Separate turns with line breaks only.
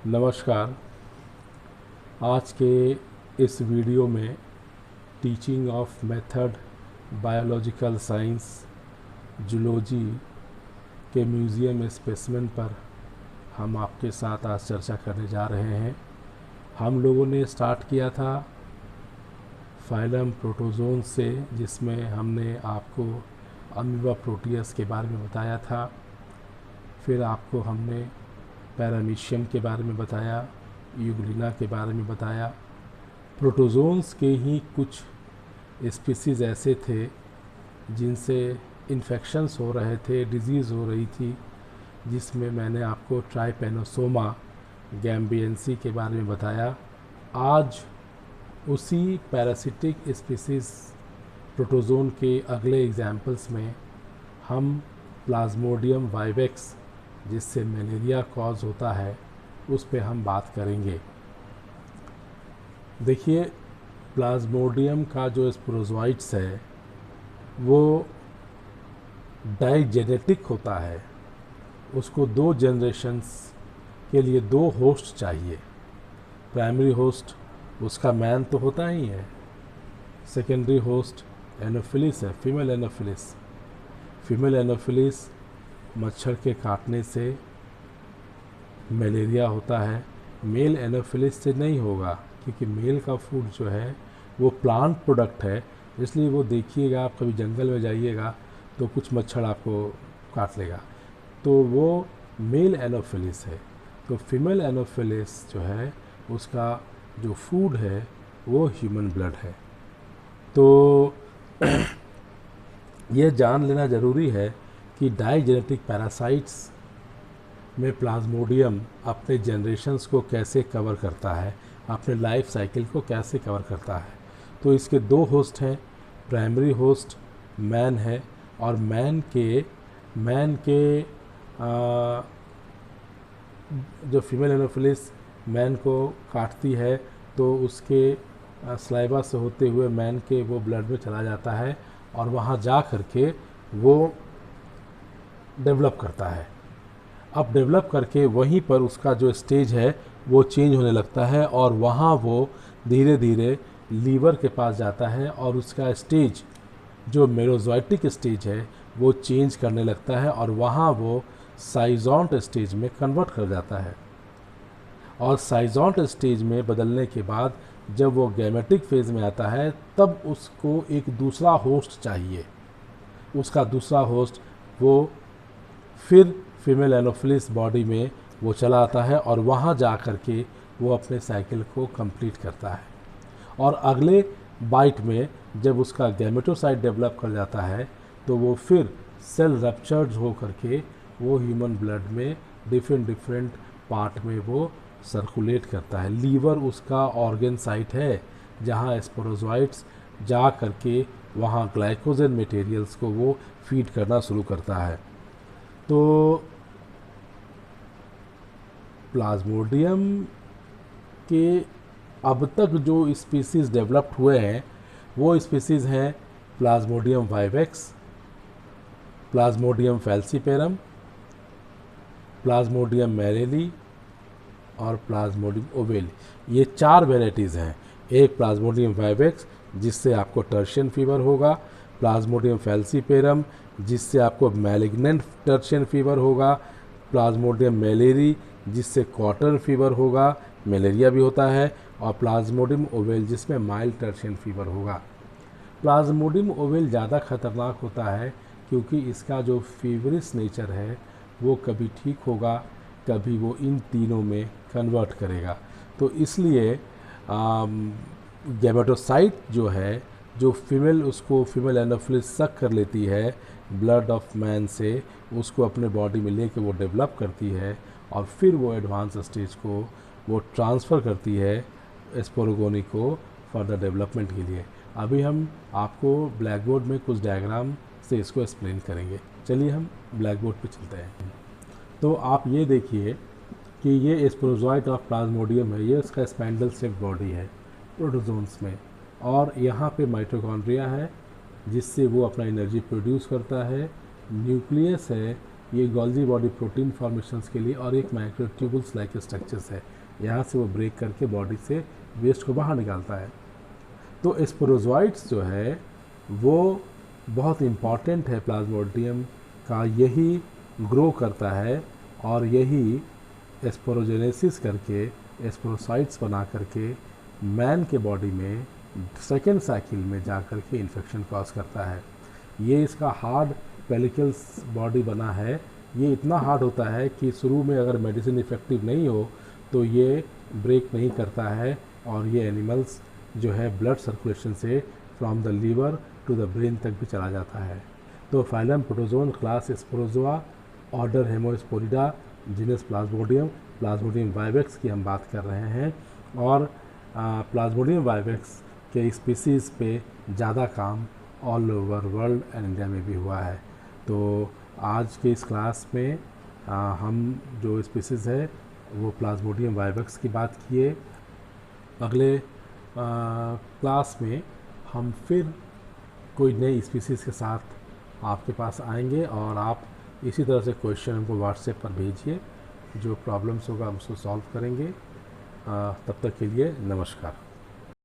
नमस्कार। आज के इस वीडियो में teaching of method biological science zoology के म्यूज़ियम स्पेसिमेन पर हम आपके साथ आज चर्चा करने जा रहे हैं। हम लोगों ने स्टार्ट किया था फाइलम प्रोटोजोन से, जिसमें हमने आपको अमीबा प्रोटियस के बारे में बताया था। फिर आपको हमने पैरामीशियम के बारे में बताया, यूग्लिना के बारे में बताया। प्रोटोजोन्स के ही कुछ स्पीसीज़ ऐसे थे जिनसे इन्फेक्शंस हो रहे थे, डिजीज़ हो रही थी, जिसमें मैंने आपको ट्राइपेनोसोमा गैम्बियंसी के बारे में बताया। आज उसी पैरासिटिक स्पीसीज़ प्रोटोजोन के अगले एग्जाम्पल्स में हम प्लाज्मोडियम वाइवेक्स, जिससे मलेरिया कॉज होता है, उस पे हम बात करेंगे। देखिए, प्लाज्मोडियम का जो स्पोरोजोइट्स है वो डाइजेनेटिक होता है। उसको 2 जनरेशन्स के लिए 2 होस्ट चाहिए। प्राइमरी होस्ट उसका मैन तो होता ही है, सेकेंडरी होस्ट एनोफिलिस है, फीमेल एनोफिलिस। फीमेल एनोफिलिस मच्छर के काटने से मलेरिया होता है। मेल एनोफिलिस से नहीं होगा, क्योंकि मेल का फूड जो है वो प्लांट प्रोडक्ट है। इसलिए वो देखिएगा, आप कभी जंगल में जाइएगा तो कुछ मच्छर आपको काट लेगा, तो वो मेल एनोफिलिस है। तो फीमेल एनोफिलिस जो है उसका जो फूड है वो ह्यूमन ब्लड है। तो ये जान लेना ज़रूरी है कि डाइजेनेटिक पैरासाइट्स में प्लाज्मोडियम अपने जनरेशन्स को कैसे कवर करता है, अपने लाइफ साइकिल को कैसे कवर करता है। तो इसके 2 होस्ट हैं। प्राइमरी होस्ट मैन है, और मैन के जो फीमेल एनोफिलिस मैन को काटती है तो उसके स्लाइवा से होते हुए मैन के वो ब्लड में चला जाता है, और वहाँ जा कर के वो डेवलप करता है। अब डेवलप करके वहीं पर उसका जो स्टेज है वो चेंज होने लगता है, और वहाँ वो धीरे धीरे लीवर के पास जाता है, और उसका स्टेज जो मेरोजोइटिक स्टेज है वो चेंज करने लगता है, और वहाँ वो साइजोंट स्टेज में कन्वर्ट कर जाता है। और साइजोंट स्टेज में बदलने के बाद जब वो गैमेटिक फेज़ में आता है, तब उसको एक दूसरा होस्ट चाहिए। उसका दूसरा होस्ट वो फिर फीमेल एनोफिलिस बॉडी में वो चला आता है, और वहाँ जा कर के वो अपने साइकिल को कंप्लीट करता है। और अगले बाइट में जब उसका गैमेटोसाइट डेवलप कर जाता है, तो वो फिर सेल रप्चर्ड हो करके वो ह्यूमन ब्लड में डिफरेंट पार्ट में वो सर्कुलेट करता है। लीवर उसका ऑर्गन साइट है, जहाँ स्पोरोजोइट्स जा करके वहाँ ग्लाइकोजन मटेरियल्स को वो फीड करना शुरू करता है। तो प्लाज्मोडियम के अब तक जो स्पीसीज़ डेवलप्ड हुए हैं वो स्पीसीज़ हैं Plasmodium vivax, Plasmodium falciparum, Plasmodium malariae और प्लाज्मोडियम ओवेली। ये 4 वेराइटीज़ हैं। एक प्लाज्मोडियम वाइवेक्स जिससे आपको टर्शियन फीवर होगा, प्लाज्मोडियम फैल्सीपेरम जिससे आपको मैलिग्नेंट टर्शियन फीवर होगा, प्लाज्मोडियम मैलेरी जिससे कॉटन फीवर होगा, मलेरिया भी होता है, और प्लाज्मोडियम ओवेल जिसमें माइल्ड टर्शियन फीवर होगा। प्लाज्मोडियम ओवेल ज़्यादा खतरनाक होता है, क्योंकि इसका जो फीवरिस नेचर है वो कभी ठीक होगा, कभी वो इन तीनों में कन्वर्ट करेगा। तो इसलिए गैमेटोसाइट जो है, जो उसको फीमेल एनोफिलिस सक कर लेती है ब्लड ऑफ मैन से, उसको अपने बॉडी में लेके वो डेवलप करती है, और फिर वो एडवांस स्टेज को वो ट्रांसफ़र करती है स्पोरोगोनी को फर्दर डेवलपमेंट के लिए। अभी हम आपको ब्लैक बोर्ड में कुछ डायग्राम से इसको एक्सप्लेन करेंगे। चलिए हम ब्लैक बोर्ड पे चलते हैं। तो आप ये देखिए कि ये स्पोरोजोइट ऑफ प्लाज्मोडियम है, ये उसका स्पैंडल शेप बॉडी है प्रोटोजोन्स में, और यहाँ पे माइटोकॉन्ड्रिया है जिससे वो अपना एनर्जी प्रोड्यूस करता है। न्यूक्लियस है ये गोल्जी बॉडी प्रोटीन फॉर्मेशंस के लिए, और एक माइक्रोट्यूबुल्स लाइक स्ट्रक्चर्स है, यहाँ से वो ब्रेक करके बॉडी से वेस्ट को बाहर निकालता है। तो स्पोरोजोइट्स जो है वो बहुत इम्पॉर्टेंट है प्लाज्मोडियम का, यही ग्रो करता है और यही स्पोरोजेनेसिस करके स्पोरोसाइट्स बना करके मैन के बॉडी में सेकेंड साइकिल में जा कर के इन्फेक्शन कॉज करता है। ये इसका हार्ड पेलिकल्स बॉडी बना है, ये इतना हार्ड होता है कि शुरू में अगर मेडिसिन इफ़ेक्टिव नहीं हो तो ये ब्रेक नहीं करता है, और ये एनिमल्स जो है ब्लड सर्कुलेशन से from the liver to the brain तक भी चला जाता है। तो phylum protozoan, class Sporozoa, order Haemosporida, genus Plasmodium, Plasmodium vivax की हम बात कर रहे हैं, और प्लाज्मोडियम वाइवेक्स के स्पीसीज़ पे ज़्यादा काम all over world and India में भी हुआ है। तो आज के इस क्लास में हम जो स्पीसीज़ है वो प्लाज्मोडियम वाइवेक्स की बात किए। अगले क्लास में हम फिर कोई नई स्पीसीज़ के साथ आपके पास आएंगे, और आप इसी तरह से क्वेश्चन हमको व्हाट्सएप पर भेजिए, जो प्रॉब्लम्स होगा हम उसको सॉल्व करेंगे। तब तक के लिए नमस्कार।